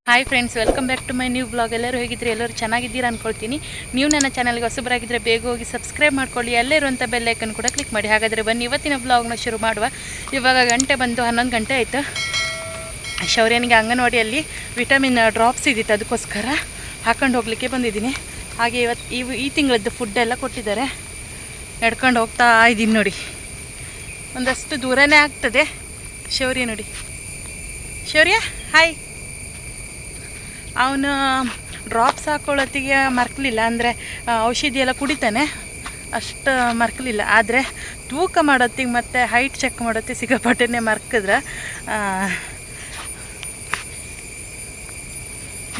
Hi friends, welcome back to my new blog. ಎಲ್ಲರೂ ಹೇಗಿದ್ರೆ ಎಲ್ಲರೂ ಚೆನ್ನಾಗಿದ್ದೀರಾ ಅಂದ್ಕೊಳ್ತೀನಿ. ನೀವು ನನ್ನ ಚಾನಲ್ಗೆ ಹೊಸಬರಾಗಿದ್ದರೆ ಬೇಗ ಹೋಗಿ ಸಬ್ಸ್ಕ್ರೈಬ್ ಮಾಡ್ಕೊಳ್ಳಿ. ಅಲ್ಲಿರುವಂಥ ಬೆಲ್ ಐಕನ್ ಕೂಡ ಕ್ಲಿಕ್ ಮಾಡಿ. ಹಾಗಾದರೆ ಬನ್ನಿ ಇವತ್ತಿನ ಬ್ಲಾಗ್ನ ಶುರು ಮಾಡುವ. ಇವಾಗ ಗಂಟೆ ಬಂದು 11 ಗಂಟೆ ಆಯಿತು. ಶೌರ್ಯನಿಗೆ ಅಂಗನವಾಡಿಯಲ್ಲಿ ವಿಟಮಿನ್ ಡ್ರಾಪ್ಸ್ ಇದ್ದಿತ್ತು, ಅದಕ್ಕೋಸ್ಕರ ಹಾಕೊಂಡು ಹೋಗಲಿಕ್ಕೆ ಬಂದಿದ್ದೀನಿ. ಹಾಗೆ ಈ ತಿಂಗಳದ್ದು ಫುಡ್ ಎಲ್ಲ ಕೊಟ್ಟಿದ್ದಾರೆ. ನಡ್ಕೊಂಡು ಹೋಗ್ತಾ ಇದ್ದೀನಿ ನೋಡಿ. ಒಂದಷ್ಟು ದೂರನೇ ಆಗ್ತದೆ. ಶೌರ್ಯ ನೋಡಿ, ಶೌರ್ಯ ಹಾಯ್. ಅವನು ಡ್ರಾಪ್ಸ್ ಹಾಕೊಳ್ಳೋತ್ತಿಗೆ ಮರ್ಕಲಿಲ್ಲ, ಅಂದರೆ ಔಷಧಿ ಎಲ್ಲ ಕುಡಿತಾನೆ, ಅಷ್ಟು ಮರ್ಕಲಿಲ್ಲ. ಆದರೆ ತೂಕ ಮಾಡೋತ್ತಿಗೆ ಮತ್ತು ಹೈಟ್ ಚೆಕ್ ಮಾಡೋತ್ತಿಗೆ ಸಿಕ್ಕಾಪಟ್ಟೆನೇ ಮರ್ಕಿದ್ರೆ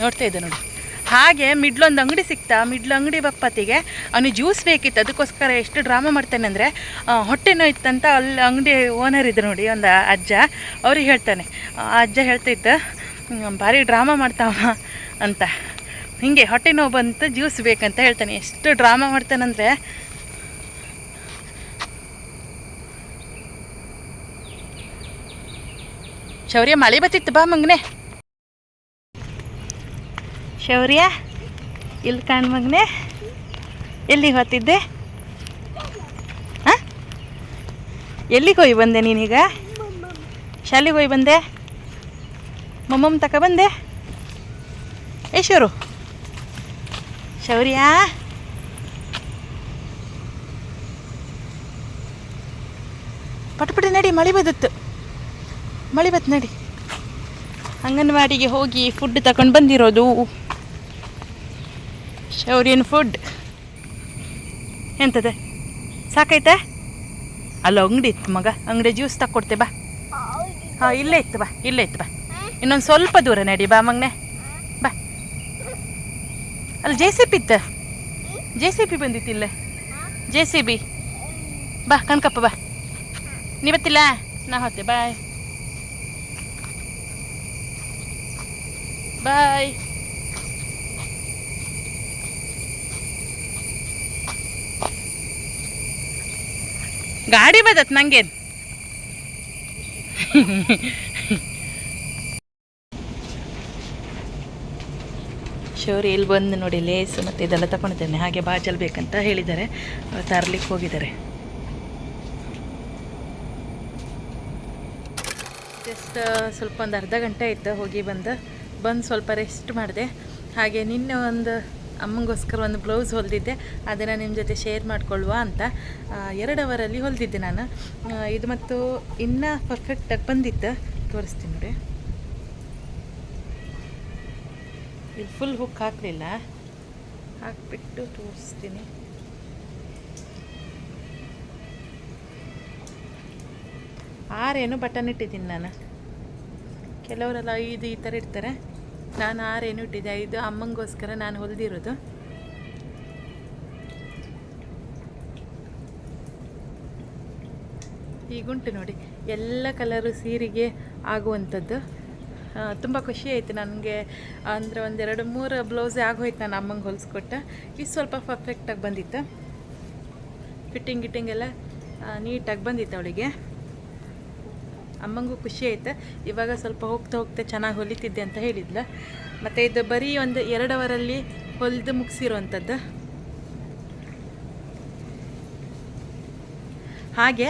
ನೋಡ್ತಾ ಇದ್ದೆ ನೋಡಿ. ಹಾಗೆ ಮಿಡ್ಲೊಂದು ಅಂಗಡಿ ಸಿಕ್ತಾ, ಮಿಡ್ಲ್ ಅಂಗಡಿ ಬಪ್ಪತ್ತಿಗೆ ಅವನಿಗೆ ಜ್ಯೂಸ್ ಬೇಕಿತ್ತು. ಅದಕ್ಕೋಸ್ಕರ ಎಷ್ಟು ಡ್ರಾಮಾ ಮಾಡ್ತಾನೆ ಅಂದರೆ, ಹೊಟ್ಟೆ ನೋಯ್ತಂತ ಅಲ್ಲಿ ಅಂಗಡಿ ಓನರ್ ಇದ್ರು ನೋಡಿ, ಒಂದು ಅಜ್ಜ, ಅವ್ರಿಗೆ ಹೇಳ್ತಾನೆ. ಅಜ್ಜ ಹೇಳ್ತಿದ್ದ, ಭಾರಿ ಡ್ರಾಮಾ ಮಾಡ್ತಾವ ಅಂತ. ಹೀಗೆ ಹೊಟ್ಟೆ ನೋವು ಬಂತು, ಜ್ಯೂಸ್ ಬೇಕಂತ ಹೇಳ್ತಾನೆ. ಎಷ್ಟು ಡ್ರಾಮಾ ಮಾಡ್ತಾನಂದರೆ, ಶೌರ್ಯ ಮಳೆ ಬತ್ತಿತ್ತು, ಬಾ ಮಗನೆ. ಶೌರ್ಯ ಇಲ್ಲಿ ಕಾಣ್ ಮಗನೆ, ಎಲ್ಲಿಗೆ ಹೋಗ್ತಿದ್ದೆ? ಹಾಂ, ಎಲ್ಲಿಗೆ ಹೋಗಿ ಬಂದೆ ನೀನೀಗ? ಶಾಲೆಗೆ ಹೋಗಿ ಬಂದೆ? ಮಮ್ಮಮ್ಮ ತಕ ಬಂದೆ? ಶೌರು, ಶೌರ್ಯ ಪಟಪಟಿ ನಡಿ, ಮಳೆ ಬದತ್ತು, ಮಳೆ ಬತ್ತು ನಡಿ. ಅಂಗನವಾಡಿಗೆ ಹೋಗಿ ಫುಡ್ ತಗೊಂಡು ಬಂದಿರೋದು. ಶೌರ್ಯನ ಫುಡ್ ಎಂತದೆ, ಸಾಕೈತೆ? ಅಲ್ಲ ಅಂಗಡಿ ಇತ್ತು ಮಗ, ಅಂಗಡಿ ಜ್ಯೂಸ್ ತಕ್ಕೊಡ್ತೆ ಬಾ. ಹಾಂ, ಇಲ್ಲೇ ಇತ್ತು ಬಾ, ಇಲ್ಲೇ ಇತ್ತು ಬಾ. ಇನ್ನೊಂದು ಸ್ವಲ್ಪ ದೂರ ನಡಿ ಬಾ ಮಗನೆ, ಬಾ. ಅಲ್ಲಿ JCB ಇತ್ತು, JCB ಬಂದಿತ್ತಿಲ್ಲ, JCB. ಬಾ ಕಣ್ಕಪ್ಪ, ಬಾ. ನೀವತ್ತಿಲ್ಲ, ನಾ ಹೋತೆ. ಬಾಯ್ ಬಾಯ್. ಗಾಡಿ ಬದತ್ ನಂಗೇನು. ಶೌರ್ಯ ಇಲ್ಲಿ ಬಂದು ನೋಡಿ, ಲೇಸ್ ಮತ್ತು ಇದೆಲ್ಲ ತಗೊಂಡಿದ್ದೇನೆ. ಹಾಗೆ ಬಾಜಲ್ ಬೇಕಂತ ಹೇಳಿದ್ದಾರೆ, ತರಲಿಕ್ಕೆ ಹೋಗಿದ್ದಾರೆ. ಜಸ್ಟ್ ಸ್ವಲ್ಪ ಒಂದು ಅರ್ಧ ಗಂಟೆ ಆಯಿತು ಹೋಗಿ ಬಂದು ಸ್ವಲ್ಪ ರೆಸ್ಟ್ ಮಾಡಿದೆ. ಹಾಗೆ ನಿನ್ನೆ ಒಂದು ಅಮ್ಮಂಗೋಸ್ಕರ ಒಂದು ಬ್ಲೌಸ್ ಹೊಲಿದಿದ್ದೆ, ಅದನ್ನು ನಿಮ್ಮ ಜೊತೆ ಶೇರ್ ಮಾಡಿಕೊಳ್ಳುವ ಅಂತ. 2 ಅವರಲ್ಲಿ ಹೊಲಿದಿದ್ದೆ ನಾನು ಇದು, ಮತ್ತು ಇನ್ನೂ ಪರ್ಫೆಕ್ಟಾಗಿ ಬಂದಿತ್ತು. ತೋರಿಸ್ತೀನಿ ನೋಡಿ, ಇದು ಫುಲ್ ಹುಕ್ ಹಾಕಲಿಲ್ಲ, ಹಾಕಿಬಿಟ್ಟು ತೋರಿಸ್ತೀನಿ. ಆರೇನು ಬಟನ್ ಇಟ್ಟಿದ್ದೀನಿ ನಾನು. ಕೆಲವರೆಲ್ಲ 5 ಈ ಥರ ಇಡ್ತಾರೆ, ನಾನು 6 ಇಟ್ಟಿದ್ದೆ. 5 ಅಮ್ಮಂಗೋಸ್ಕರ ನಾನು ಹೊಲಿದಿರೋದು. ಈಗುಂಟು ನೋಡಿ, ಎಲ್ಲ ಕಲರು ಸೀರೆಗೆ ಆಗುವಂಥದ್ದು. ತುಂಬ ಖುಷಿ ಆಯಿತು ನನಗೆ. ಅಂದರೆ 1 2 3 ಬ್ಲೌಸೇ ಆಗೋಯ್ತು ನಾನು ಅಮ್ಮಂಗೆ ಹೊಲಿಸ್ಕೊಟ್ಟು. ಇದು ಸ್ವಲ್ಪ ಪರ್ಫೆಕ್ಟಾಗಿ ಬಂದಿತ್ತು, ಫಿಟ್ಟಿಂಗ್ ಎಲ್ಲ ನೀಟಾಗಿ ಬಂದಿತ್ತು ಅವಳಿಗೆ. ಅಮ್ಮಂಗೂ ಖುಷಿ ಆಯಿತು. ಇವಾಗ ಸ್ವಲ್ಪ ಹೋಗ್ತಾ ಚೆನ್ನಾಗಿ ಹೊಲಿತಿದ್ದೆ ಅಂತ ಹೇಳಿದ್ಲು. ಮತ್ತು ಇದು ಬರೀ ಒಂದು 2 ಅವರಲ್ಲಿ ಹೊಲಿದು ಮುಗಿಸಿರುವಂಥದ್ದು. ಹಾಗೆ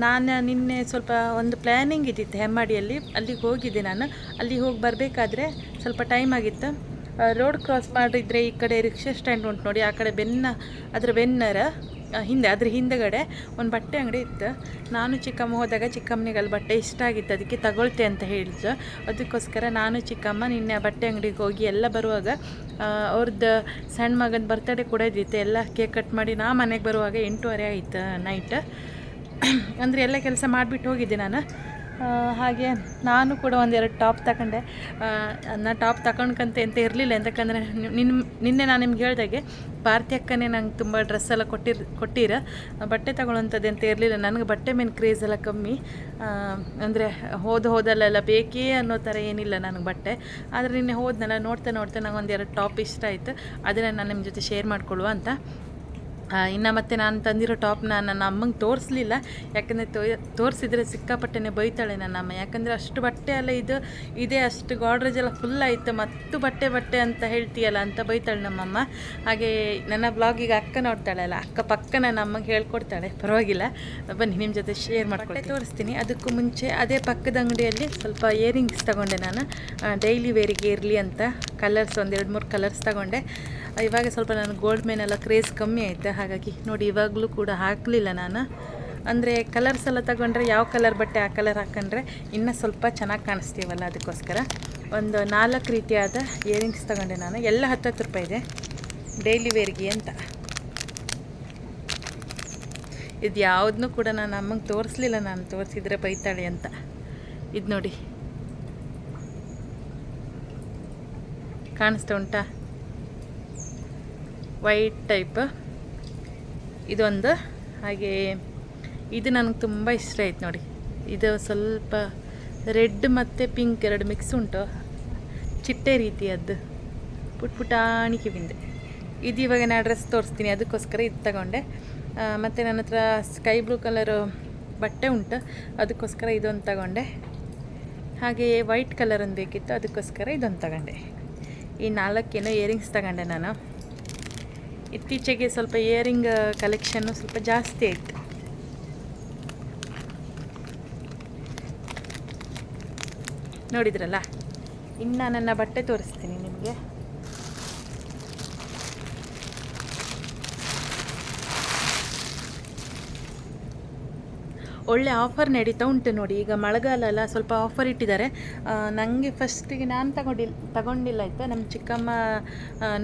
ನಾನು ನಿನ್ನೆ ಸ್ವಲ್ಪ ಒಂದು ಪ್ಲ್ಯಾನಿಂಗ್ ಇದ್ದಿತ್ತು ಹೆಮ್ಮಾಡಿಯಲ್ಲಿ, ಅಲ್ಲಿಗೆ ಹೋಗಿದ್ದೆ ನಾನು. ಅಲ್ಲಿಗೆ ಹೋಗಿ ಬರಬೇಕಾದ್ರೆ ಸ್ವಲ್ಪ ಟೈಮ್ ಆಗಿತ್ತು. ರೋಡ್ ಕ್ರಾಸ್ ಮಾಡಿದರೆ ಈ ಕಡೆ ರಿಕ್ಷಾ ಸ್ಟ್ಯಾಂಡ್ ಉಂಟು ನೋಡಿ, ಆ ಕಡೆ ಅದರ ಬೆನ್ನರ ಹಿಂದೆ, ಅದ್ರ ಹಿಂದೆಗಡೆ ಒಂದು ಬಟ್ಟೆ ಅಂಗಡಿ ಇತ್ತು. ನಾನು ಚಿಕ್ಕಮ್ಮ ಹೋದಾಗ ಚಿಕ್ಕಮ್ಮನಿಗೆ ಅಲ್ಲಿ ಬಟ್ಟೆ ಇಷ್ಟ ಆಗಿತ್ತು, ಅದಕ್ಕೆ ತಗೊಳ್ತೆ ಅಂತ ಹೇಳಿದ್ರು. ಅದಕ್ಕೋಸ್ಕರ ನಾನು ಚಿಕ್ಕಮ್ಮ ನಿನ್ನೆ ಆ ಬಟ್ಟೆ ಅಂಗಡಿಗೆ ಹೋಗಿ ಎಲ್ಲ ಬರುವಾಗ ಅವ್ರದ್ದು ಸಣ್ಣ ಮಗನ ಬರ್ತಡೇ ಕೂಡ ಇದ್ದಿತ್ತು. ಎಲ್ಲ ಕೇಕ್ ಕಟ್ ಮಾಡಿ ನಾ ಮನೆಗೆ ಬರುವಾಗ 8:30 ಆಯಿತು ನೈಟ್. ಅಂದರೆ ಎಲ್ಲ ಕೆಲಸ ಮಾಡಿಬಿಟ್ಟು ಹೋಗಿದ್ದೆ ನಾನು. ಹಾಗೆ ನಾನು ಕೂಡ 1 2 ಟಾಪ್ ತಗೊಂಡೆ. ನಾನು ಟಾಪ್ ತಗೊಂಡ್ಕಂತ ಎಂತ ಇರಲಿಲ್ಲ, ಯಾಕಂದರೆ ನಿನ್ನೆ ನಾನು ನಿಮ್ಗೆ ಹೇಳ್ದಾಗೆ ಭಾರತಿ ಅಕ್ಕನೇ ನಂಗೆ ತುಂಬ ಡ್ರೆಸ್ ಎಲ್ಲ ಕೊಟ್ಟಿರ ಬಟ್ಟೆ ತಗೊಳ್ಳೋಂಥದ್ದು ಅಂತ ಇರಲಿಲ್ಲ. ನನಗೆ ಬಟ್ಟೆ ಮೇಲೆ ಕ್ರೇಜ್ ಎಲ್ಲ ಕಮ್ಮಿ. ಅಂದರೆ ಹೋದಲ್ಲೆಲ್ಲ ಬೇಕೇ ಅನ್ನೋ ಥರ ಏನಿಲ್ಲ ನನಗೆ ಬಟ್ಟೆ. ಆದರೆ ನಿನ್ನೆ ಹೋದ್ನಲ್ಲ, ನೋಡ್ತಾ ನಂಗೆ 1 2 ಟಾಪ್ ಇಷ್ಟ ಆಯಿತು. ಅದನ್ನು ನಾನು ನಿಮ್ಮ ಜೊತೆ ಶೇರ್ ಮಾಡ್ಕೊಳ್ಳುವ ಅಂತ. ಇನ್ನು ಮತ್ತು ನಾನು ತಂದಿರೋ ಟಾಪ್ನ ನನ್ನ ಅಮ್ಮಂಗೆ ತೋರಿಸ್ಲಿಲ್ಲ, ಯಾಕಂದರೆ ತೋರಿಸಿದ್ರೆ ಸಿಕ್ಕಾಪಟ್ಟೆನೇ ಬೈತಾಳೆ ನನ್ನ ಅಮ್ಮ. ಯಾಕಂದರೆ ಅಷ್ಟು ಬಟ್ಟೆ ಎಲ್ಲ ಇದೇ ಅಷ್ಟು ಗಾಡ್ರೇಜ್ ಎಲ್ಲ ಫುಲ್ ಆಯಿತು, ಮತ್ತು ಬಟ್ಟೆ ಅಂತ ಹೇಳ್ತೀಯಲ್ಲ ಅಂತ ಬೈತಾಳೆ ನಮ್ಮಮ್ಮ. ಹಾಗೆ ನನ್ನ ಬ್ಲಾಗಿಗೆ ಅಕ್ಕ ನೋಡ್ತಾಳಲ್ಲ, ಅಕ್ಕ ಪಕ್ಕ ನನ್ನ ಅಮ್ಮಗೆ ಹೇಳ್ಕೊಡ್ತಾಳೆ. ಪರವಾಗಿಲ್ಲ, ಬನ್ನಿ ನಿಮ್ಮ ಜೊತೆ ಶೇರ್ ಮಾಡ್ಕೊಂಡು ತೋರಿಸ್ತೀನಿ. ಅದಕ್ಕೂ ಮುಂಚೆ ಅದೇ ಪಕ್ಕದ ಅಂಗಡಿಯಲ್ಲಿ ಸ್ವಲ್ಪ ಇಯರಿಂಗ್ಸ್ ತೊಗೊಂಡೆ ನಾನು, ಡೈಲಿ ವೇರಿಗೆ ಇರಲಿ ಅಂತ. ಕಲರ್ಸ್ ಒಂದು 2-3 ಕಲರ್ಸ್ ತೊಗೊಂಡೆ. ಇವಾಗ ಸ್ವಲ್ಪ ನಾನು ಗೋಲ್ಡ್ ಮೇನೆಲ್ಲ ಕ್ರೇಜ್ ಕಮ್ಮಿ ಆಯಿತು, ಹಾಗಾಗಿ ನೋಡಿ ಇವಾಗಲೂ ಕೂಡ ಹಾಕಲಿಲ್ಲ ನಾನು. ಅಂದರೆ ಕಲರ್ಸ್ ಎಲ್ಲ ತಗೊಂಡ್ರೆ ಯಾವ ಕಲರ್ ಬಟ್ಟೆ ಆ ಕಲರ್ ಹಾಕೊಂಡ್ರೆ ಇನ್ನೂ ಸ್ವಲ್ಪ ಚೆನ್ನಾಗಿ ಕಾಣಿಸ್ತೀವಲ್ಲ, ಅದಕ್ಕೋಸ್ಕರ ಒಂದು 4 ರೀತಿಯಾದ ಇಯರಿಂಗ್ಸ್ ತಗೊಂಡೆ ನಾನು. ಎಲ್ಲ 10 ರೂಪಾಯಿ ಇದೆ, ಡೈಲಿ ವೇರ್ಗೆ ಅಂತ. ಇದು ಯಾವುದನ್ನೂ ಕೂಡ ನಾನು ಅಮ್ಮಂಗೆ ತೋರಿಸ್ಲಿಲ್ಲ, ನಾನು ತೋರಿಸಿದ್ರೆ ಬೈತಾಳೆ ಅಂತ. ಇದು ನೋಡಿ, ಕಾಣಿಸ್ತಾ ಉಂಟಾ? ವೈಟ್ ಟೈಪ್ ಇದೊಂದು. ಹಾಗೆ ಇದು ನನಗೆ ತುಂಬ ಇಷ್ಟ ಆಯ್ತು ನೋಡಿ. ಇದು ಸ್ವಲ್ಪ ರೆಡ್ ಮತ್ತು ಪಿಂಕ್ 2 ಮಿಕ್ಸ್ ಉಂಟು, ಚಿಟ್ಟೆ ರೀತಿಯದ್ದು, ಪುಟಾಣಿ ಕಿವಿಂದೆ. ಇದು ಇವಾಗ ನಾನು ಡ್ರೆಸ್ ತೋರಿಸ್ತೀನಿ, ಅದಕ್ಕೋಸ್ಕರ ಇದು ತಗೊಂಡೆ. ಮತ್ತು ನನ್ನ ಹತ್ರ ಸ್ಕೈ ಬ್ಲೂ ಕಲರು ಬಟ್ಟೆ ಉಂಟು, ಅದಕ್ಕೋಸ್ಕರ ಇದೊಂದು ತಗೊಂಡೆ. ಹಾಗೆಯೇ ವೈಟ್ ಕಲರ್ ಒಂದು ಬೇಕಿತ್ತು, ಅದಕ್ಕೋಸ್ಕರ ಇದೊಂದು ತಗೊಂಡೆ. ಈ 4 ಇಯರಿಂಗ್ಸ್ ತಗೊಂಡೆ ನಾನು. ಇತ್ತೀಚೆಗೆ ಸ್ವಲ್ಪ ಇಯರಿಂಗ್ ಕಲೆಕ್ಷನ್ನು ಸ್ವಲ್ಪ ಜಾಸ್ತಿ ಆಯಿತು. ನೋಡಿದ್ರಲ್ಲ. ಇನ್ನು ನನ್ನ ಬಟ್ಟೆ ತೋರಿಸ್ತೀನಿ ನಿಮಗೆ. ಒಳ್ಳೆ ಆಫರ್ ನಡೀತಾ ಉಂಟು ನೋಡಿ. ಈಗ ಮಳೆಗಾಲ ಅಲ್ಲ, ಸ್ವಲ್ಪ ಆಫರ್ ಇಟ್ಟಿದ್ದಾರೆ. ನನಗೆ ಫಸ್ಟಿಗೆ ನಾನು ತಗೊಂಡಿಲ್ಲ ಆಯಿತಾ. ನಮ್ಮ ಚಿಕ್ಕಮ್ಮ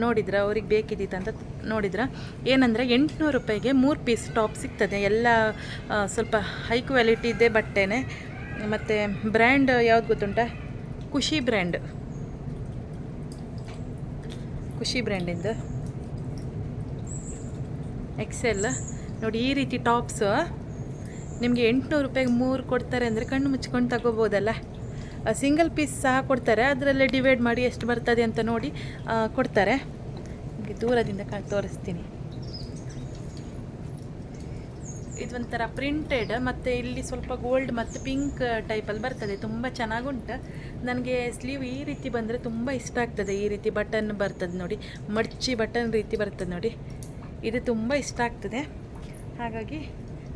ನೋಡಿದ್ರೆ ಅವ್ರಿಗೆ ಬೇಕಿದ್ದಿತ್ತು ಅಂತ ನೋಡಿದ್ರೆ, ಏನಂದರೆ 800 ರೂಪಾಯಿಗೆ 3 ಪೀಸ್ ಟಾಪ್ ಸಿಗ್ತದೆ. ಎಲ್ಲ ಸ್ವಲ್ಪ ಹೈ ಕ್ವಾಲಿಟಿ ಇದೆ ಬಟ್ಟೆನೇ. ಮತ್ತು ಬ್ರ್ಯಾಂಡ್ ಯಾವ್ದು ಗೊತ್ತುಂಟ? ಖುಷಿ ಬ್ರ್ಯಾಂಡಿಂದು ಎಕ್ಸೆಲ್ ನೋಡಿ. ಈ ರೀತಿ ಟಾಪ್ಸ್ ನಿಮಗೆ 800 ರೂಪಾಯಿಗೆ 3 ಕೊಡ್ತಾರೆ ಅಂದರೆ ಕಣ್ಣು ಮುಚ್ಕೊಂಡು ತಗೋಬೋದಲ್ಲ. ಸಿಂಗಲ್ ಪೀಸ್ ಸಹ ಕೊಡ್ತಾರೆ, ಅದರಲ್ಲೇ ಡಿವೈಡ್ ಮಾಡಿ ಎಷ್ಟು ಬರ್ತದೆ ಅಂತ ನೋಡಿ ಕೊಡ್ತಾರೆ. ದೂರದಿಂದ ತೋರಿಸ್ತೀನಿ. ಇದೊಂಥರ ಪ್ರಿಂಟೆಡ್, ಮತ್ತು ಇಲ್ಲಿ ಸ್ವಲ್ಪ ಗೋಲ್ಡ್ ಮತ್ತು ಪಿಂಕ್ ಟೈಪಲ್ಲಿ ಬರ್ತದೆ. ತುಂಬ ಚೆನ್ನಾಗುಂಟು. ನನಗೆ ಸ್ಲೀವ್ ಈ ರೀತಿ ಬಂದರೆ ತುಂಬ ಇಷ್ಟ ಆಗ್ತದೆ. ಈ ರೀತಿ ಬಟನ್ ಬರ್ತದೆ ನೋಡಿ, ಮಡ್ಚಿ ಬಟನ್ ರೀತಿ ಬರ್ತದೆ ನೋಡಿ, ಇದು ತುಂಬ ಇಷ್ಟ ಆಗ್ತದೆ. ಹಾಗಾಗಿ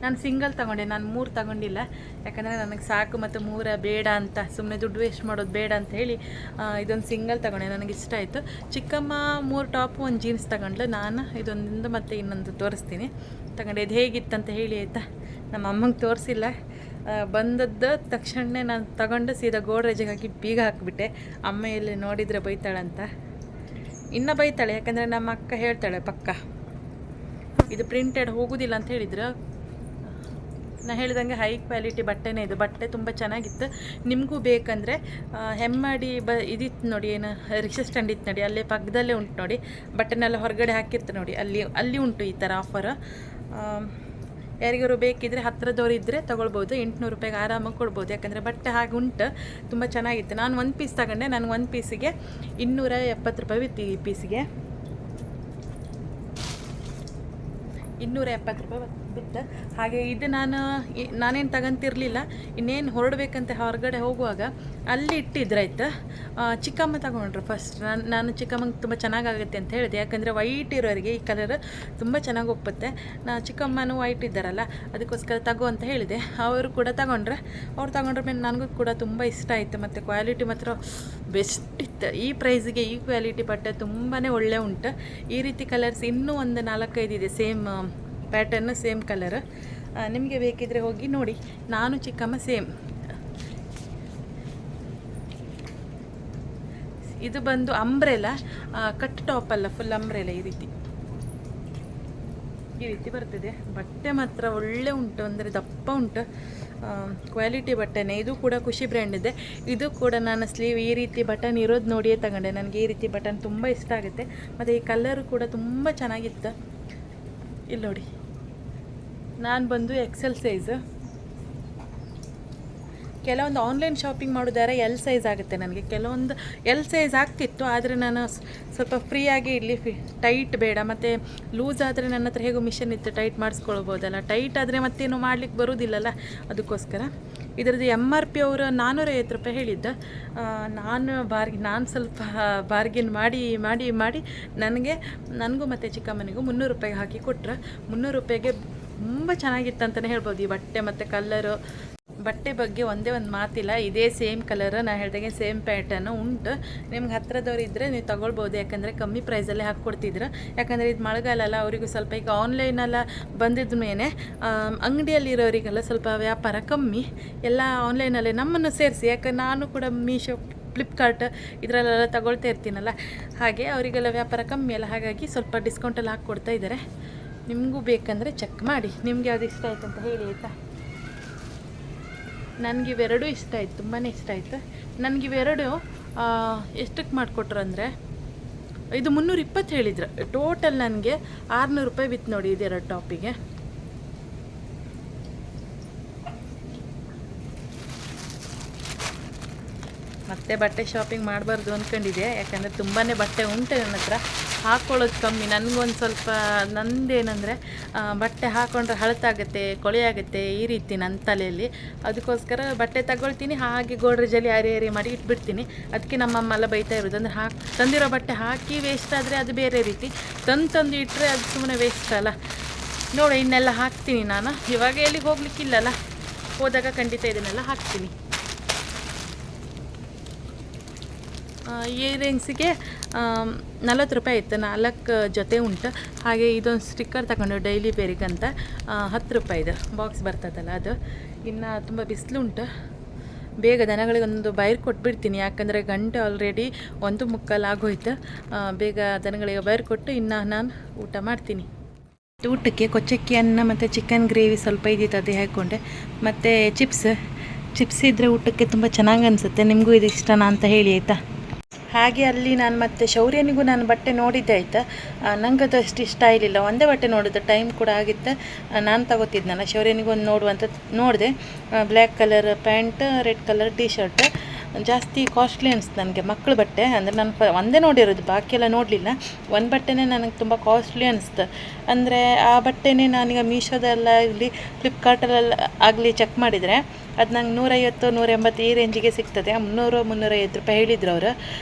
ನಾನು ಸಿಂಗಲ್ ತಗೊಂಡೆ, ನಾನು 3 ತಗೊಂಡಿಲ್ಲ. ಯಾಕಂದರೆ ನನಗೆ ಸಾಕು ಮತ್ತು 3 ಬೇಡ ಅಂತ, ಸುಮ್ಮನೆ ದುಡ್ಡು ವೇಸ್ಟ್ ಮಾಡೋದು ಬೇಡ ಅಂತ ಹೇಳಿ ಇದೊಂದು ಸಿಂಗಲ್ ತಗೊಂಡೆ. ನನಗೆ ಇಷ್ಟ ಆಯಿತು. ಚಿಕ್ಕಮ್ಮ 3 ಟಾಪು 1 ಜೀನ್ಸ್ ತಗೊಂಡ್ಲು. ನಾನು ಇದೊಂದು ಮತ್ತು ಇನ್ನೊಂದು ತೋರಿಸ್ತೀನಿ ತಗೊಂಡೆ. ಇದು ಹೇಗಿತ್ತಂತ ಹೇಳಿ ಆಯಿತಾ. ನಮ್ಮ ಅಮ್ಮಂಗೆ ತೋರಿಸಿಲ್ಲ, ಬಂದದ್ದು ತಕ್ಷಣ ನಾನು ತಗೊಂಡು ಸೀದಾ ಗೋಡ್ರೇಜಿಗೆ ಹಾಕಿ ಬೀಗ ಹಾಕಿಬಿಟ್ಟೆ. ಅಮ್ಮ ಎಲ್ಲಿ ನೋಡಿದರೆ ಬೈತಾಳಂತ. ಇನ್ನೂ ಬೈತಾಳೆ, ಯಾಕಂದರೆ ನಮ್ಮ ಅಕ್ಕ ಹೇಳ್ತಾಳೆ ಪಕ್ಕ ಇದು ಪ್ರಿಂಟೆಡ್ ಹೋಗೋದಿಲ್ಲ ಅಂತ ಹೇಳಿದ್ರು. ನಾನು ಹೇಳಿದಂಗೆ ಹೈ ಕ್ವಾಲಿಟಿ ಬಟ್ಟೆನೇ ಇದು. ಬಟ್ಟೆ ತುಂಬ ಚೆನ್ನಾಗಿತ್ತು. ನಿಮಗೂ ಬೇಕಂದರೆ ಹೆಮ್ಮಾಡಿ ಇದಿತ್ತು ನೋಡಿ, ಏನು ರಿಕ್ಷಾ ಸ್ಟ್ಯಾಂಡ್ ಇತ್ತು ನೋಡಿ, ಅಲ್ಲೇ ಪಕ್ಕದಲ್ಲೇ ಉಂಟು ನೋಡಿ. ಬಟ್ಟೆನೆಲ್ಲ ಹೊರಗಡೆ ಹಾಕಿರ್ತಾರೆ ನೋಡಿ, ಅಲ್ಲಿ ಉಂಟು ಈ ಥರ ಆಫರ್. ಯಾರಿಗಾರು ಬೇಕಿದ್ದರೆ ಹತ್ತಿರದವ್ರು ಇದ್ದರೆ ತೊಗೊಳ್ಬೋದು. 800 ರೂಪಾಯಿಗೆ ಆರಾಮಾಗಿ ಕೊಡ್ಬೋದು. ಯಾಕಂದರೆ ಬಟ್ಟೆ ಹಾಗೆ ಉಂಟು, ತುಂಬ ಚೆನ್ನಾಗಿತ್ತು. ನಾನು 1 ಪೀಸ್ ತಗೊಂಡೆ. ನನಗೆ 1 ಪೀಸಿಗೆ 270 ರೂಪಾಯಿ ಇತ್ತು. ಈ ಪೀಸಿಗೆ 270 ರೂಪಾಯಿ ಬಿತ್ತು. ಹಾಗೆ ಇದು ನಾನೇನು ತಗೊಂತಿರ್ಲಿಲ್ಲ. ಇನ್ನೇನು ಹೊರಡಬೇಕಂತ ಹೊರಗಡೆ ಹೋಗುವಾಗ ಅಲ್ಲಿ ಇಟ್ಟಿದ್ರಾಯ್ತು. ಚಿಕ್ಕಮ್ಮ ತಗೊಂಡ್ರು ಫಸ್ಟ್. ನಾನು ಚಿಕ್ಕಮ್ಮಂಗೆ ತುಂಬ ಚೆನ್ನಾಗಾಗುತ್ತೆ ಅಂತ ಹೇಳಿದೆ. ಯಾಕಂದರೆ ವೈಟ್ ಇರೋರಿಗೆ ಈ ಕಲರ್ ತುಂಬ ಚೆನ್ನಾಗಿ ಒಪ್ಪುತ್ತೆ. ಚಿಕ್ಕಮ್ಮನೂ ವೈಟ್ ಇದ್ದಾರಲ್ಲ, ಅದಕ್ಕೋಸ್ಕರ ತಗೋ ಅಂತ ಹೇಳಿದೆ. ಅವರು ಕೂಡ ಅವ್ರು ತಗೊಂಡ್ರ ಮೇಲೆ ನನಗೂ ಕೂಡ ತುಂಬ ಇಷ್ಟ ಆಯಿತು. ಮತ್ತು ಕ್ವಾಲಿಟಿ ಮಾತ್ರ ಬೆಸ್ಟ್ ಇತ್ತು. ಈ ಪ್ರೈಸಿಗೆ ಈ ಕ್ವಾಲಿಟಿ ಬಟ್ಟೆ ತುಂಬಾ ಒಳ್ಳೆ ಉಂಟು. ಈ ರೀತಿ ಕಲರ್ಸ್ ಇನ್ನೂ ಒಂದು 4-5 ಇದೆ, ಸೇಮ್ ಪ್ಯಾಟರ್ನ್, ಸೇಮ್ ಕಲರ್. ನಿಮಗೆ ಬೇಕಿದ್ರೆ ಹೋಗಿ ನೋಡಿ. ನಾನು ಚಿಕ್ಕಮ್ಮ ಸೇಮ್. ಇದು ಬಂದು ಅಂಬ್ರೆಲಾ, ಕಟ್ ಟಾಪ್ ಅಲ್ಲ, ಫುಲ್ ಅಂಬ್ರೆಲಾ. ಈ ರೀತಿ ಬರ್ತದೆ. ಬಟ್ಟೆ ಮಾತ್ರ ಒಳ್ಳೆ ಉಂಟು, ಅಂದರೆ ದಪ್ಪ ಉಂಟು, ಕ್ವಾಲಿಟಿ ಬಟ್ಟೆನೇ. ಇದು ಕೂಡ ಖುಷಿ ಬ್ರ್ಯಾಂಡ್ ಇದೆ. ಇದು ಕೂಡ ನಾನು ಸ್ಲೀವ್ ಈ ರೀತಿ ಬಟನ್ ಇರೋದು ನೋಡಿಯೇ ತಗೊಂಡೆ. ನನಗೆ ಈ ರೀತಿ ಬಟನ್ ತುಂಬ ಇಷ್ಟ ಆಗುತ್ತೆ. ಮತ್ತು ಈ ಕಲರು ಕೂಡ ತುಂಬ ಚೆನ್ನಾಗಿತ್ತು. ಇಲ್ಲಿ ನೋಡಿ, ನಾನು ಬಂದು ಎಕ್ಸೆಲ್ ಸೈಜು. ಕೆಲವೊಂದು ಆನ್ಲೈನ್ ಶಾಪಿಂಗ್ ಮಾಡೋದಾದ್ರೆ ಎಲ್ ಸೈಜ್ ಆಗುತ್ತೆ ನನಗೆ, ಕೆಲವೊಂದು ಎಲ್ ಸೈಜ್ ಆಗ್ತಿತ್ತು. ಆದರೆ ನಾನು ಸ್ವಲ್ಪ ಫ್ರೀಯಾಗಿ ಇರಲಿ, ಟೈಟ್ ಬೇಡ, ಮತ್ತು ಲೂಸ್ ಆದರೆ ನನ್ನ ಹತ್ರ ಹೇಗೋ ಮಿಷನ್ ಇತ್ತು, ಟೈಟ್ ಮಾಡಿಸ್ಕೊಳ್ಬೋದಲ್ಲ. ಟೈಟ್ ಆದರೆ ಮತ್ತೇನು ಮಾಡ್ಲಿಕ್ಕೆ ಬರೋದಿಲ್ಲಲ್ಲ, ಅದಕ್ಕೋಸ್ಕರ. ಇದರದ್ದು MRP ಅವರು 450 ರೂಪಾಯಿ ಹೇಳಿದ್ದ. ನಾನು ಸ್ವಲ್ಪ ಬಾರ್ಗಿನ್ ಮಾಡಿ ನನಗೂ ಮತ್ತು ಚಿಕ್ಕಮ್ಮನಿಗೂ 300 ರೂಪಾಯಿಗೆ ಹಾಕಿ ಕೊಟ್ಟರೆ 300 ರೂಪಾಯಿಗೆ ತುಂಬ ಚೆನ್ನಾಗಿತ್ತು ಅಂತಲೇ ಹೇಳ್ಬೋದು. ಈ ಬಟ್ಟೆ ಮತ್ತು ಕಲ್ಲರು, ಬಟ್ಟೆ ಬಗ್ಗೆ ಒಂದೇ ಒಂದು ಮಾತಿಲ್ಲ, ಇದೇ ಸೇಮ್ ಕಲರ್, ನಾನು ಹೇಳ್ದಂಗೆ ಸೇಮ್ ಪ್ಯಾಟರ್ನು ಉಂಟು. ನಿಮ್ಗೆ ಹತ್ರದವ್ರು ಇದ್ದರೆ ನೀವು ತೊಗೊಳ್ಬೋದು, ಯಾಕಂದರೆ ಕಮ್ಮಿ ಪ್ರೈಸಲ್ಲೇ ಹಾಕ್ಕೊಡ್ತಿದ್ರು. ಯಾಕಂದರೆ ಇದು ಮಳೆಗಾಲ ಅಲ್ಲ, ಅವರಿಗೂ ಸ್ವಲ್ಪ ಈಗ ಆನ್ಲೈನೆಲ್ಲ ಬಂದಿದ್ದ ಮೇಲೆ ಅಂಗಡಿಯಲ್ಲಿರೋರಿಗೆಲ್ಲ ಸ್ವಲ್ಪ ವ್ಯಾಪಾರ ಕಮ್ಮಿ, ಎಲ್ಲ ಆನ್ಲೈನಲ್ಲೇ ನಮ್ಮನ್ನು ಸೇರಿಸಿ. ಯಾಕಂದ್ರೆ ನಾನು ಕೂಡ ಮೀಶೋ, ಫ್ಲಿಪ್ಕಾರ್ಟ್ ಇದರಲ್ಲೆಲ್ಲ ತಗೊಳ್ತಾ ಇರ್ತೀನಲ್ಲ, ಹಾಗೆ ಅವರಿಗೆಲ್ಲ ವ್ಯಾಪಾರ ಕಮ್ಮಿ ಅಲ್ಲ, ಹಾಗಾಗಿ ಸ್ವಲ್ಪ ಡಿಸ್ಕೌಂಟಲ್ಲಿ ಹಾಕ್ಕೊಡ್ತಾ ಇದ್ದಾರೆ. ನಿಮಗೂ ಬೇಕಂದರೆ ಚೆಕ್ ಮಾಡಿ, ನಿಮ್ಗೆ ಯಾವುದು ಇಷ್ಟ ಆಯ್ತು ಅಂತ ಹೇಳಿ ಆಯಿತಾ. ನನಗಿವೆರಡೂ ಇಷ್ಟ ಆಯಿತು, ತುಂಬಾ ಇಷ್ಟ ಆಯಿತು. ನನಗಿವೆರಡು ಎಷ್ಟಕ್ಕೆ ಮಾಡಿಕೊಟ್ರು ಅಂದರೆ, ಇದು 320 ಹೇಳಿದ್ರು. ಟೋಟಲ್ ನನಗೆ 600 ರೂಪಾಯಿ ಬಿತ್ತು ನೋಡಿ ಇದೆರಡು ಟಾಪಿಗೆ. ಮತ್ತೆ ಬಟ್ಟೆ ಶಾಪಿಂಗ್ ಮಾಡಬಾರ್ದು ಅಂದ್ಕೊಂಡಿದ್ದೆ, ಯಾಕಂದರೆ ತುಂಬಾ ಬಟ್ಟೆ ಉಂಟು ನನ್ನ ಹತ್ರ, ಹಾಕ್ಕೊಳ್ಳೋದು ಕಮ್ಮಿ. ನನಗೊಂದು ಸ್ವಲ್ಪ ನಂದೇನೆಂದರೆ ಬಟ್ಟೆ ಹಾಕ್ಕೊಂಡ್ರೆ ಹಳತಾಗುತ್ತೆ, ಕೊಳೆಯಾಗುತ್ತೆ, ಈ ರೀತಿ ನನ್ನ ತಲೆಯಲ್ಲಿ. ಅದಕ್ಕೋಸ್ಕರ ಬಟ್ಟೆ ತಗೊಳ್ತೀನಿ, ಹಾಗೆ ಗೋಡ್ರೇಜಲ್ಲಿ ಯಾರಿ ಮಾಡಿ ಇಟ್ಬಿಡ್ತೀನಿ. ಅದಕ್ಕೆ ನಮ್ಮಮ್ಮ ಎಲ್ಲ ಬೈತಾ ಇರೋದು, ಅಂದರೆ ತಂದಿರೋ ಬಟ್ಟೆ ಹಾಕಿ ವೇಸ್ಟ್ ಆದರೆ ಅದು ಬೇರೆ ರೀತಿ, ತಂದು ಇಟ್ಟರೆ ಅದು ಸುಮ್ಮನೆ ವೇಸ್ಟ್ ಅಲ್ಲ. ನೋಡಿ ಇನ್ನೆಲ್ಲ ಹಾಕ್ತೀನಿ ನಾನು, ಇವಾಗ ಎಲ್ಲಿಗೆ ಹೋಗ್ಲಿಕ್ಕಿಲ್ಲಲ್ಲ, ಹೋದಾಗ ಖಂಡಿತ ಇದನ್ನೆಲ್ಲ ಹಾಕ್ತೀನಿ. ಇಯರಿಂಗ್ಸಿಗೆ 40 ರೂಪಾಯಿ ಇತ್ತು, 4 ಜೊತೆ ಉಂಟು. ಹಾಗೆ ಇದೊಂದು ಸ್ಟಿಕ್ಕರ್ ತಗೊಂಡು ಡೈಲಿ ಬೇರಿಗಂತ 10 ರೂಪಾಯಿದು ಬಾಕ್ಸ್ ಬರ್ತದಲ್ಲ ಅದು. ಇನ್ನು ತುಂಬ ಬಿಸಿಲುಂಟು, ಬೇಗ ದನಗಳಿಗೆ ಒಂದು ಬೈರ್ ಕೊಟ್ಬಿಡ್ತೀನಿ, ಯಾಕಂದರೆ ಗಂಟೆ ಆಲ್ರೆಡಿ 1:45 ಆಗೋಯ್ತು. ಬೇಗ ದನಗಳಿಗೆ ಬೈರ್ ಕೊಟ್ಟು ಇನ್ನು ನಾನು ಊಟ ಮಾಡ್ತೀನಿ. ಊಟಕ್ಕೆ ಕೊಚ್ಚಕ್ಕಿ ಅನ್ನ ಮತ್ತು ಚಿಕನ್ ಗ್ರೇವಿ ಸ್ವಲ್ಪ ಇದ್ದಿತ್ತು, ಅದೇ ಹಾಕ್ಕೊಂಡೆ. ಮತ್ತು ಚಿಪ್ಸ್ ಇದ್ದರೆ ಊಟಕ್ಕೆ ತುಂಬ ಚೆನ್ನಾಗಿ ಅನಿಸುತ್ತೆ. ನಿಮಗೂ ಇದು ಇಷ್ಟನಾ ಅಂತ ಹೇಳಿ ಆಯಿತಾ. ಹಾಗೆ ಅಲ್ಲಿ ನಾನು ಮತ್ತು ಶೌರ್ಯನಿಗೂ ನಾನು ಬಟ್ಟೆ ನೋಡಿದ್ದೆ ಆಯಿತಾ. ನನಗೆ ಅದು ಅಷ್ಟು ಇಷ್ಟ ಆಗಲಿಲ್ಲ, ಒಂದೇ ಬಟ್ಟೆ ನೋಡಿದ್ದು, ಟೈಮ್ ಕೂಡ ಆಗಿತ್ತು. ನಾನು ತಗೋತಿದ್ನಲ್ಲ, ಶೌರ್ಯನಿಗೂ ಒಂದು ನೋಡುವಂತ ನೋಡಿದೆ. Black colour pant, red colour T shirt. ಜಾಸ್ತಿ ಕಾಸ್ಟ್ಲಿ ಅನಿಸ್ತು ನನಗೆ, ಮಕ್ಕಳು ಬಟ್ಟೆ ಅಂದರೆ ನಾನು ಒಂದೇ ನೋಡಿರೋದು, ಬಾಕಿಯೆಲ್ಲ ನೋಡಲಿಲ್ಲ. ಒಂದು ಬಟ್ಟೆನೇ ನನಗೆ ತುಂಬ ಕಾಸ್ಟ್ಲಿ ಅನಿಸ್ತು. ಅಂದರೆ ಆ ಬಟ್ಟೆನೇ ನಾನೀಗ ಮೀಶೋದೆಲ್ಲ ಆಗಲಿ, ಫ್ಲಿಪ್ಕಾರ್ಟಲ್ಲೆಲ್ಲ ಆಗಲಿ ಚೆಕ್ ಮಾಡಿದರೆ ಅದು ನಂಗೆ 150-180 ಈ ರೇಂಜಿಗೆ ಸಿಗ್ತದೆ. 300-350 ರೂಪಾಯಿ ಹೇಳಿದ್ರು ಅವರು.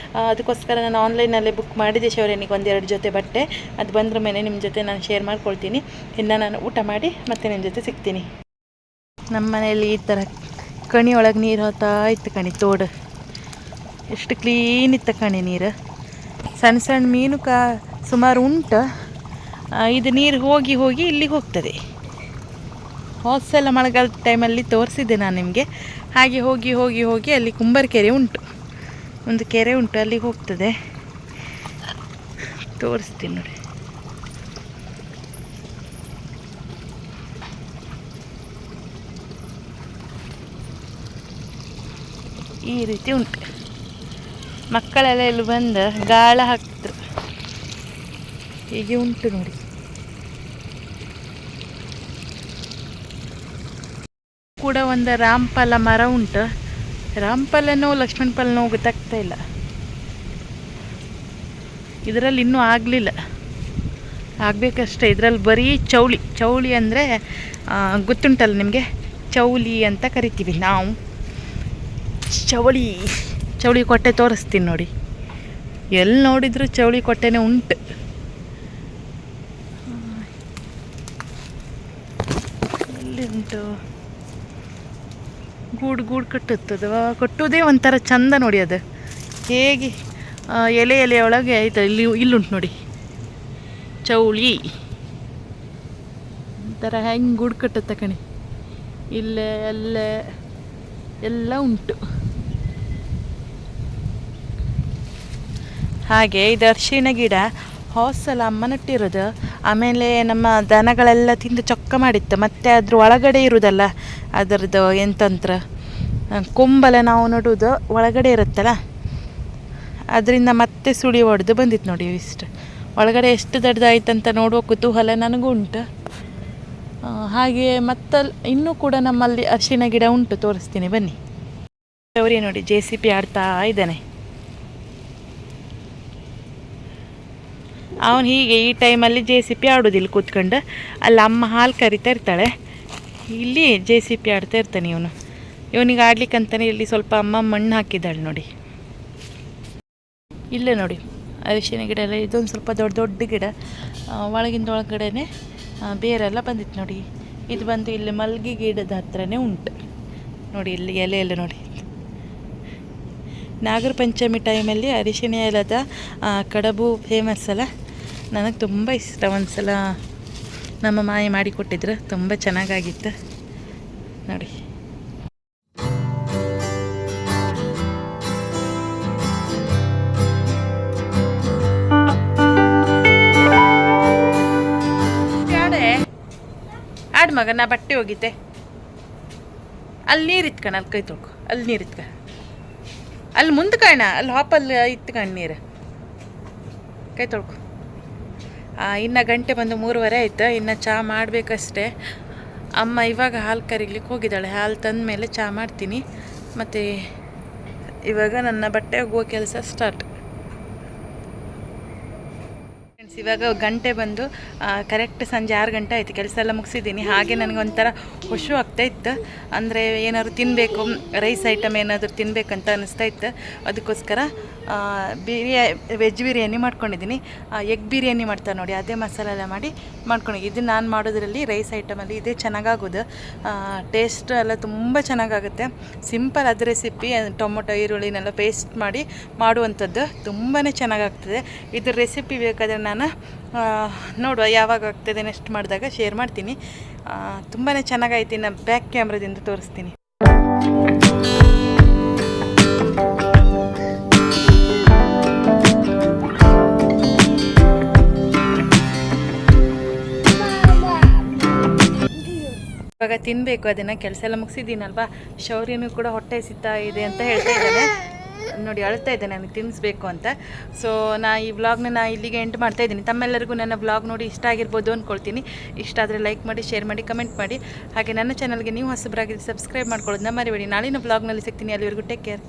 ಅದಕ್ಕೋಸ್ಕರ ನಾನು ಆನ್ಲೈನಲ್ಲೇ ಬುಕ್ ಮಾಡಿದೆ ಶೌರ್ಯನಿಗೆ 1-2 ಜೊತೆ ಬಟ್ಟೆ. ಅದು ಬಂದ್ರ ಮೇಲೆ ನಿಮ್ಮ ಜೊತೆ ನಾನು ಶೇರ್ ಮಾಡ್ಕೊಳ್ತೀನಿ. ಇನ್ನು ನಾನು ಊಟ ಮಾಡಿ ಮತ್ತೆ ನಿಮ್ಮ ಜೊತೆ ಸಿಗ್ತೀನಿ. ನಮ್ಮ ಮನೆಯಲ್ಲಿ ಈ ಥರ ಕಣಿ ಒಳಗೆ ನೀರು ಹೋಗ್ತಾ ಇತ್ತು ಕಣಿ, ತೋಡು ಎಷ್ಟು ಕ್ಲೀನ್ ಇತ್ತು ಕಣಿ ನೀರು. ಸಣ್ಣ ಸಣ್ಣ ಮೀನು ಸುಮಾರು ಉಂಟು. ಇದು ನೀರು ಹೋಗಿ ಇಲ್ಲಿಗೆ ಹೋಗ್ತದೆ. ಹೋದ್ಸಲ ಮಳೆಗಾಲದ ಟೈಮಲ್ಲಿ ತೋರಿಸಿದ್ದೆ ನಾನು ನಿಮಗೆ. ಹಾಗೆ ಹೋಗಿ ಅಲ್ಲಿ ಕುಂಬಾರಕೆರೆ ಉಂಟು, ಒಂದು ಕೆರೆ ಉಂಟು, ಅಲ್ಲಿಗೆ ಹೋಗ್ತದೆ. ತೋರಿಸ್ತೀನಿ ನೋಡಿ. ಈ ರೀತಿ ಉಂಟು. ಮಕ್ಕಳೆಲ್ಲ ಇಲ್ಲಿ ಬಂದು ಗಾಳ ಹಾಕ್ತರು, ಹೀಗೆ ಉಂಟು ನೋಡಿ. ಕೂಡ ಒಂದು ರಾಮಫಲ ಮರ ಉಂಟು. ರಾಮಫಲನೋ ಲಕ್ಷ್ಮಣ ಫಲನೋ ಗೊತ್ತಾಗ್ತಾ ಇಲ್ಲ. ಇದರಲ್ಲಿ ಇನ್ನೂ ಆಗಲಿಲ್ಲ, ಆಗಬೇಕಷ್ಟೇ. ಇದರಲ್ಲಿ ಬರೀ ಚೌಳಿ ಅಂದರೆ ಗೊತ್ತುಂಟಲ್ಲ ನಿಮಗೆ, ಚೌಲಿ ಅಂತ ಕರಿತೀವಿ ನಾವು. ಚೌಳಿ ಕೊಟ್ಟೆ ತೋರಿಸ್ತೀನಿ ನೋಡಿ. ಎಲ್ಲಿ ನೋಡಿದ್ರು ಚೌಳಿ ಕೊಟ್ಟೆನೇ ಉಂಟು. ಎಲ್ಲಿ ಉಂಟು? ಗೂಡು ಕಟ್ಟುತ್ತದೆ, ಕಟ್ಟುವುದೇ ಒಂಥರ ಚಂದ ನೋಡಿ. ಅದು ಹೇಗೆ ಎಲೆ ಒಳಗೆ ಆಯ್ತು. ಇಲ್ಲುಂಟು ನೋಡಿ ಚೌಳಿ, ಒಂಥರ ಹೆಂಗೆ ಗೂಡು ಕಟ್ಟುತ್ತೆ ಕಣಿ. ಇಲ್ಲೇ ಎಲ್ಲ ಉಂಟು. ಹಾಗೆ ಇದು ಅರಿಶಿಣ ಗಿಡ ಹಾಸಲ ಅಮ್ಮ ನಟ್ಟಿರೋದು. ಆಮೇಲೆ ನಮ್ಮ ದನಗಳೆಲ್ಲ ತಿಂದು ಚೊಕ್ಕ ಮಾಡಿತ್ತು. ಮತ್ತು ಅದ್ರ ಒಳಗಡೆ ಇರೋದಲ್ಲ ಅದರದ್ದು ಎಂತಂತ್ರ ಕೊಂಬಲ ನಾವು ನಡುವುದು ಒಳಗಡೆ ಇರುತ್ತಲ್ಲ, ಅದರಿಂದ ಮತ್ತೆ ಸುಳಿ ಹೊಡೆದು ಬಂದಿತ್ತು ನೋಡಿ. ಇಷ್ಟು ಒಳಗಡೆ ಎಷ್ಟು ದೊಡ್ಡದಾಯ್ತಂತ ನೋಡುವ ಕುತೂಹಲ ನನಗೂ ಉಂಟು. ಹಾಗೆ ಇನ್ನೂ ಕೂಡ ನಮ್ಮಲ್ಲಿ ಅರಿಶಿಣ ಗಿಡ ಉಂಟು, ತೋರಿಸ್ತೀನಿ ಬನ್ನಿ. ಶೌರ್ಯ ನೋಡಿ JCB ಆಡ್ತಾ ಇದ್ದಾನೆ. ಅವನು ಹೀಗೆ ಈ ಟೈಮಲ್ಲಿ JCB ಆಡೋದಿಲ್ಲ ಕೂತ್ಕೊಂಡು, ಅಲ್ಲಿ ಅಮ್ಮ ಹಾಲು ಕರಿತಾ ಇರ್ತಾಳೆ, ಇಲ್ಲಿ JCB ಆಡ್ತಾ ಇರ್ತಾನೆ ಇವನು. ಇವನಿಗೆ ಆಡ್ಲಿಕ್ಕಂತಾನೆ ಇಲ್ಲಿ ಸ್ವಲ್ಪ ಅಮ್ಮ ಮಣ್ಣು ಹಾಕಿದ್ದಾಳೆ ನೋಡಿ. ಇಲ್ಲೇ ನೋಡಿ ಅರಿಶಿನ ಗಿಡ ಎಲ್ಲ, ಇದೊಂದು ಸ್ವಲ್ಪ ದೊಡ್ಡ ದೊಡ್ಡ ಗಿಡ, ಒಳಗಿಂದ ಒಳಗಡೆನೆ ಬೇರೆಲ್ಲ ಬಂದಿತ್ತು ನೋಡಿ. ಇದು ಬಂದು ಇಲ್ಲಿ ಮಲ್ಗೆ ಗಿಡದ ಹತ್ರನೇ ಉಂಟು ನೋಡಿ, ಇಲ್ಲಿ ಎಲೆ ಎಲ್ಲ ನೋಡಿ. ನಾಗರ ಪಂಚಮಿ ಟೈಮಲ್ಲಿ ಅರಿಶಿನ ಎಲೆದ ಕಡಬು ಫೇಮಸ್ ಅಲ್ಲ, ನನಗೆ ತುಂಬ ಇಷ್ಟ. ಒಂದ್ಸಲ ನಮ್ಮ ಮಾಯ ಮಾಡಿಕೊಟ್ಟಿದ್ರು, ತುಂಬ ಚೆನ್ನಾಗಾಗಿತ್ತು ನೋಡಿ. ಆಡು ಮಗ, ನಾ ಬಟ್ಟೆ ಹೋಗಿದ್ದೆ. ಅಲ್ಲಿ ನೀರು ಇತ್ಕಣ, ಅಲ್ಲಿ ಕೈ ತೊಳ್ಕೊ, ಅಲ್ಲಿ ನೀರು ಇತ್ಕ, ಅಲ್ಲಿ ಮುಂದೆ ಕಾಣ, ಅಲ್ಲಿ ಹಾಪಲ್ಲಿ ಇತ್ಕಣ ನೀರು, ಕೈ ತೊಳ್ಕೊ. ಇನ್ನು ಗಂಟೆ ಬಂದು 3:30 ಆಯ್ತು, ಇನ್ನು ಚಹಾ ಮಾಡಬೇಕಷ್ಟೇ. ಅಮ್ಮ ಇವಾಗ ಹಾಲು ಕರಿಲಿಕ್ಕೆ ಹೋಗಿದ್ದಾಳೆ, ಹಾಲು ತಂದ ಮೇಲೆ ಚಹಾ ಮಾಡ್ತೀನಿ. ಮತ್ತು ಇವಾಗ ನನ್ನ ಬಟ್ಟೆ ಹೋಗುವ ಕೆಲಸ ಸ್ಟಾರ್ಟ್. ಇವಾಗ ಗಂಟೆ ಬಂದು ಕರೆಕ್ಟ್ ಸಂಜೆ 6 ಗಂಟೆ ಆಯಿತು. ಕೆಲಸ ಎಲ್ಲ ಮುಗಿಸಿದ್ದೀನಿ. ಹಾಗೆ ನನಗೊಂಥರ ಖುಷಿ ಆಗ್ತಾಯಿತ್ತು, ಅಂದರೆ ಏನಾದ್ರು ತಿನ್ನಬೇಕು, ರೈಸ್ ಐಟಮ್ ಏನಾದರೂ ತಿನ್ನಬೇಕಂತ ಅನ್ನಿಸ್ತಾ ಇತ್ತು. ಅದಕ್ಕೋಸ್ಕರ ವೆಜ್ ಬಿರಿಯಾನಿ ಮಾಡ್ಕೊಂಡಿದ್ದೀನಿ. ಎಗ್ ಬಿರಿಯಾನಿ ಮಾಡ್ತಾರೆ ನೋಡಿ, ಅದೇ ಮಸಾಲೆ ಎಲ್ಲ ಮಾಡಿ ಮಾಡ್ಕೊಂಡಿದ್ದೀನಿ. ಇದು ನಾನು ಮಾಡೋದ್ರಲ್ಲಿ ರೈಸ್ ಐಟಮಲ್ಲಿ ಇದೇ ಚೆನ್ನಾಗಾಗೋದು, ಟೇಸ್ಟ್ ಎಲ್ಲ ತುಂಬ ಚೆನ್ನಾಗಾಗುತ್ತೆ. ಸಿಂಪಲ್ ಅದು ರೆಸಿಪಿ, ಟೊಮೊಟೊ ಈರುಳ್ಳಿನೆಲ್ಲ ಪೇಸ್ಟ್ ಮಾಡಿ ಮಾಡುವಂಥದ್ದು ತುಂಬಾ ಚೆನ್ನಾಗಾಗ್ತದೆ. ಇದ್ರ ರೆಸಿಪಿ ಬೇಕಾದರೆ ನಾನು ನೋಡುವ ಯಾವಾಗ ಆಗ್ತದೆ, ನೆಕ್ಸ್ಟ್ ಮಾಡಿದಾಗ ಶೇರ್ ಮಾಡ್ತೀನಿ. ತುಂಬಾ ಚೆನ್ನಾಗಾಯ್ತು. ಇನ್ನು ಬ್ಯಾಕ್ ಕ್ಯಾಮ್ರಾದಿಂದ ತೋರಿಸ್ತೀನಿ. ಇವಾಗ ತಿನ್ನಬೇಕು ಅದನ್ನು. ಕೆಲಸ ಎಲ್ಲ ಮುಗಿಸಿದ್ದೀನಲ್ವಾ, ಶೌರ್ಯನೂ ಕೂಡ ಹೊಟ್ಟೆ ಸಿಗ್ತಾ ಇದೆ ಅಂತ ಹೇಳ್ತಾ ಇದ್ದಾನೆ ನೋಡಿ, ಅಳ್ತಾ ಇದ್ದೆ ನನಗೆ ತಿನ್ನಿಸ್ಬೇಕು ಅಂತ. ಸೊ ಈ ವ್ಲಾಗ್ನ ಇಲ್ಲಿಗೆ ಎಂಡ್ ಮಾಡ್ತಾ ಇದ್ದೀನಿ. ತಮ್ಮೆಲ್ಲರಿಗೂ ನನ್ನ ವ್ಲಾಗ್ ನೋಡಿ ಇಷ್ಟ ಆಗಿರ್ಬೋದು ಅಂದ್ಕೊಳ್ತೀನಿ. ಇಷ್ಟ ಆದರೆ ಲೈಕ್ ಮಾಡಿ, ಶೇರ್ ಮಾಡಿ, ಕಮೆಂಟ್ ಮಾಡಿ. ಹಾಗೆ ನನ್ನ ಚಾನಲ್ಗೆ ನೀವು ಹೊಸಬರಾಗಿದ್ದು ಸಬ್ಸ್ಕ್ರೈಬ್ ಮಾಡ್ಕೊಳ್ಳೋದನ್ನ ಮರಿಬೇಡಿ. ನಾಳಿನ ವ್ಲಾಗ್ನಲ್ಲಿ ಸಿಗ್ತೀನಿ. ಅಲ್ಲಿವರೆಗೂ ಟೇಕ್ ಕೇರ್.